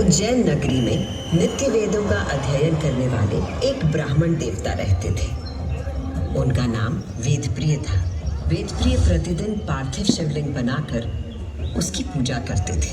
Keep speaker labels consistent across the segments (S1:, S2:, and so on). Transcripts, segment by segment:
S1: उज्जैन नगरी में नित्य वेदों का अध्ययन करने वाले एक ब्राह्मण देवता रहते थे। उनका नाम वेदप्रिय था। वेदप्रिय प्रतिदिन पार्थिव शिवलिंग बनाकर उसकी पूजा करते थे।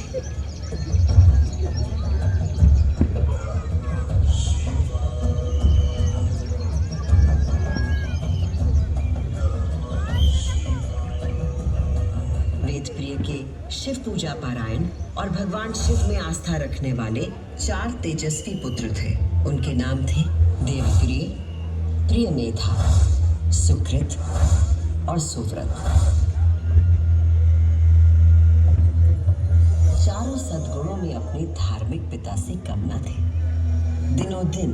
S1: वेदप्रिय के शिव पूजा पारायण और भगवान शिव में आस्था रखने वाले 4 तेजस्वी पुत्र थे। उनके नाम थे देवप्रिय, प्रियमेधा, सुकृत और सुव्रत। चारों सद्गुणों में अपने धार्मिक पिता से कम न थे। दिनों दिन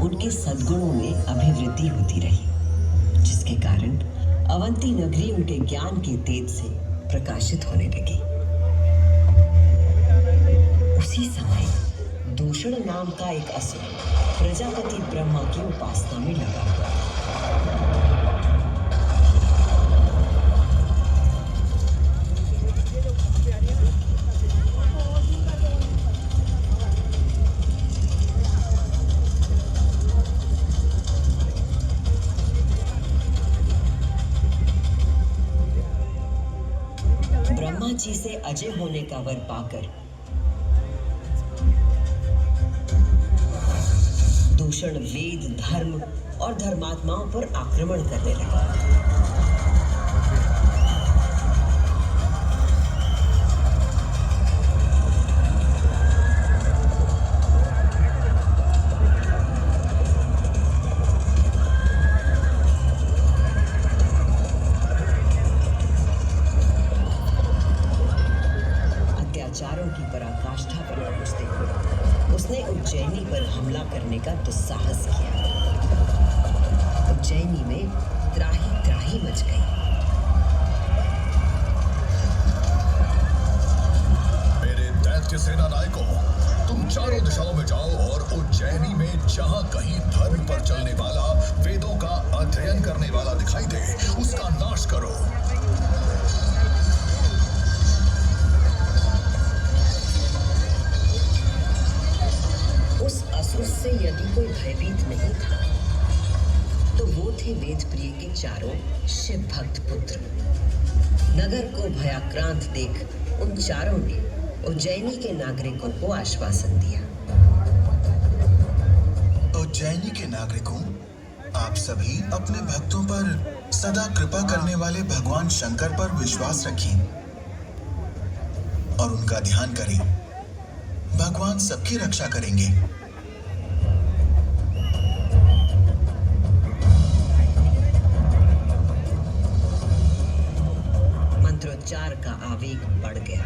S1: उनके सद्गुणों में अभिवृद्धि होती रही, जिसके कारण अवंती नगरी उनके ज्ञान के तेज से प्रकाशित होने लगी। उसी समय दूषण नाम का एक असुर प्रजापति ब्रह्मा की उपासना में लगा हुआ था। ब्रह्मा जी से अजय होने का वर पाकर दूषण वेद, धर्म और धर्मात्माओं पर आक्रमण करने लगा। अत्याचारों की पराकाष्ठा पर पहुंचते हुए उसने उज्जैनी पर हमला करने का दुस्साहस किया। उज्जैनी में त्राही त्राही मच गई।
S2: मेरे दैत्य सेना नायकों, तुम चारों दिशाओं में जाओ और उज्जैनी में जहां कहीं धर्म पर चलने वाला, वेदों का अध्ययन करने वाला दिखाई दे, उसका नाश करो।
S1: उस असुर से यदि कोई भयभीत नहीं था तो वो थे वेदप्रिय के चारों शिव भक्त पुत्र। नगर को भयाक्रांत देख उन चारों ने उज्जैनी के नागरिकों को आश्वासन दिया।
S3: उज्जैनी के नागरिकों, आप सभी अपने भक्तों पर सदा कृपा करने वाले भगवान शंकर पर विश्वास रखें और उनका ध्यान करें। भगवान सबकी रक्षा करेंगे।
S1: मंत्रोच्चार का आवेग बढ़ गया।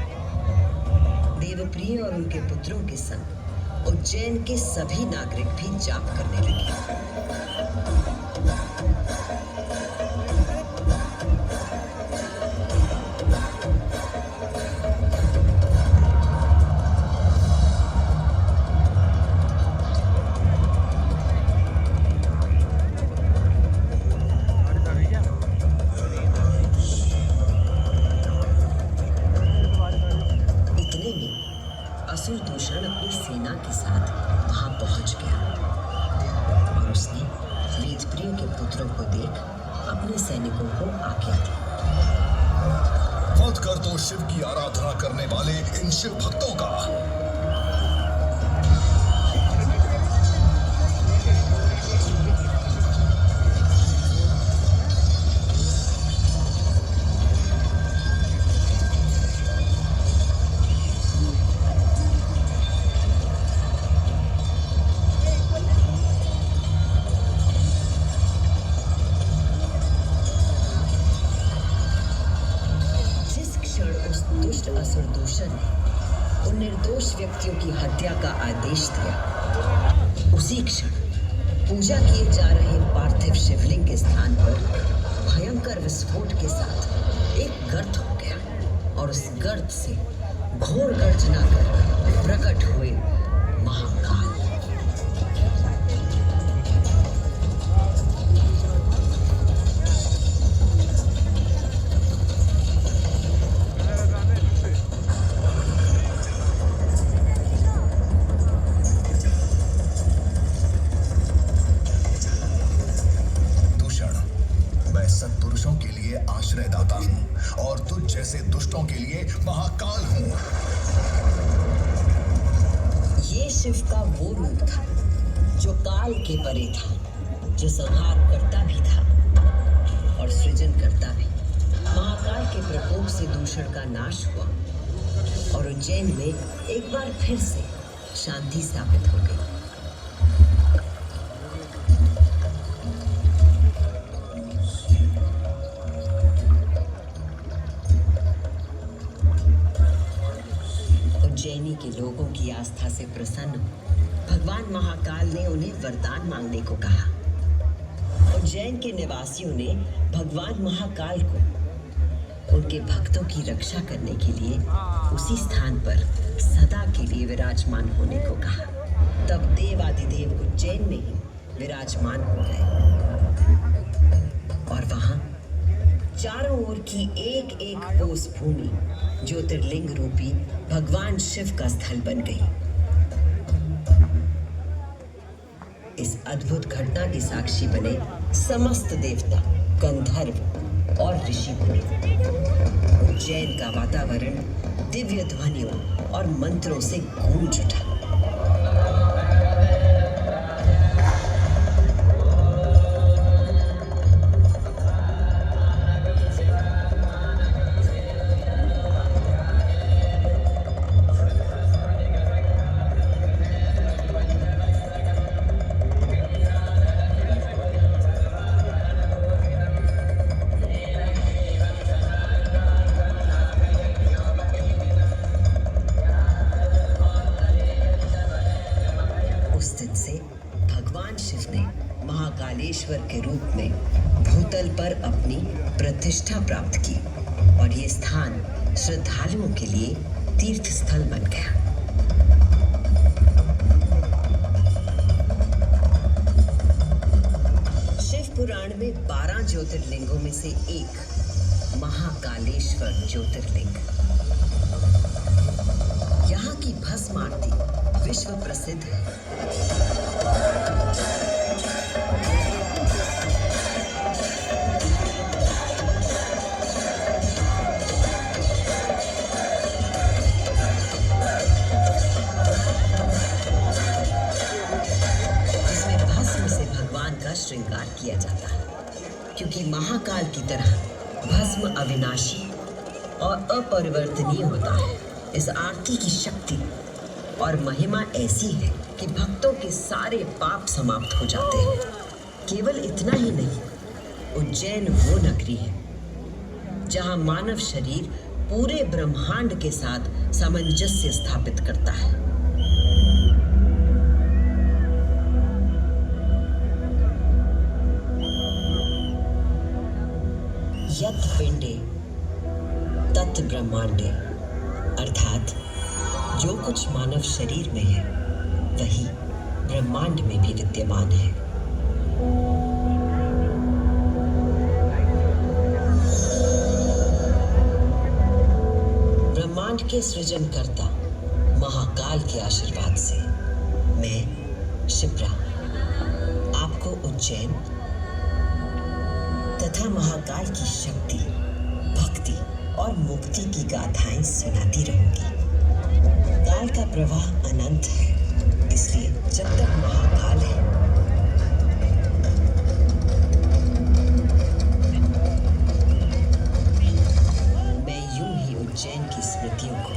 S1: देवप्रिय और उनके पुत्रों के संग उज्जैन के सभी नागरिक भी जाप करने लगे। असुर दूषण अपनी सेना के साथ वहां पहुंच गया और उसने वेदप्रिय के पुत्रों को देख अपने सैनिकों को आज्ञा दी।
S2: वध कर दो शिव की आराधना करने वाले इन शिव भक्तों का।
S1: दुष्ट असुर दूषण ने उन निर्दोष व्यक्तियों की हत्या का आदेश दिया, उसी क्षण पूजा किए जा रहे पार्थिव शिवलिंग के स्थान पर भयंकर विस्फोट के साथ एक गर्त हो गया और उस गर्त से घोर गर्जना कर प्रकट हुए महाकाल। शिव का वो रूप था जो काल के परे था, जो संहार करता भी था और सृजन करता भी। महाकाल के प्रकोप से दूषण का नाश हुआ और उज्जैन में एक बार फिर से शांति स्थापित हो गई। उज्जैनी के लोगों की आस्था से प्रसन्न भगवान महाकाल ने उन्हें वरदान मांगने को कहा। उज्जैन के निवासियों ने भगवान महाकाल को उनके भक्तों की रक्षा करने के लिए उसी स्थान पर सदा के लिए विराजमान होने को कहा। तब देवादिदेव उज्जैन में ही विराजमान हो गए और वहां चारों ओर की एक एक कोस भूमि ज्योतिर्लिंग रूपी भगवान शिव का स्थल बन गई। इस अद्भुत घटना के साक्षी बने समस्त देवता, गंधर्व और ऋषि मुनि। उज्जैन का वातावरण दिव्य ध्वनियों और मंत्रों से गूंज उठा। महाकालेश्वर के रूप में भूतल पर अपनी प्रतिष्ठा प्राप्त की और ये स्थान श्रद्धालुओं के लिए तीर्थ स्थल बन गया। शिव पुराण में 12 ज्योतिर्लिंगों में से एक महाकालेश्वर ज्योतिर्लिंग। यहाँ की भस्म आरती विश्व प्रसिद्ध है। श्रृंगार किया जाता है क्योंकि महाकाल की तरह भस्म अविनाशी और अपरिवर्तनीय होता है। इस आरती की शक्ति और महिमा ऐसी है कि भक्तों के सारे पाप समाप्त हो जाते हैं। केवल इतना ही नहीं, उज्जैन वो नगरी है जहां मानव शरीर पूरे ब्रह्मांड के साथ सामंजस्य स्थापित करता है। यत् पिंडे तत् ब्रह्मांडे, अर्थात जो कुछ मानव शरीर में है वही ब्रह्मांड में भी विद्यमान है। ब्रह्मांड के सृजनकर्ता महाकाल के आशीर्वाद से मैं शिप्रा आपको उज्जैन तथा महाकाल की शक्ति, भक्ति और मुक्ति की गाथाएं सुनाती रहूंगी। काल का प्रवाह अनंत है, इसलिए जब तक महाकाल है मैं यूं ही उज्जैन की स्मृतियों को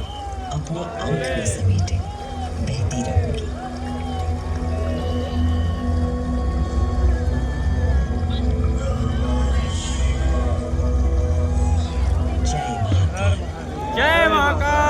S1: अपने अंक में समेटे बहती रहूंगी।
S4: जय महाकाल।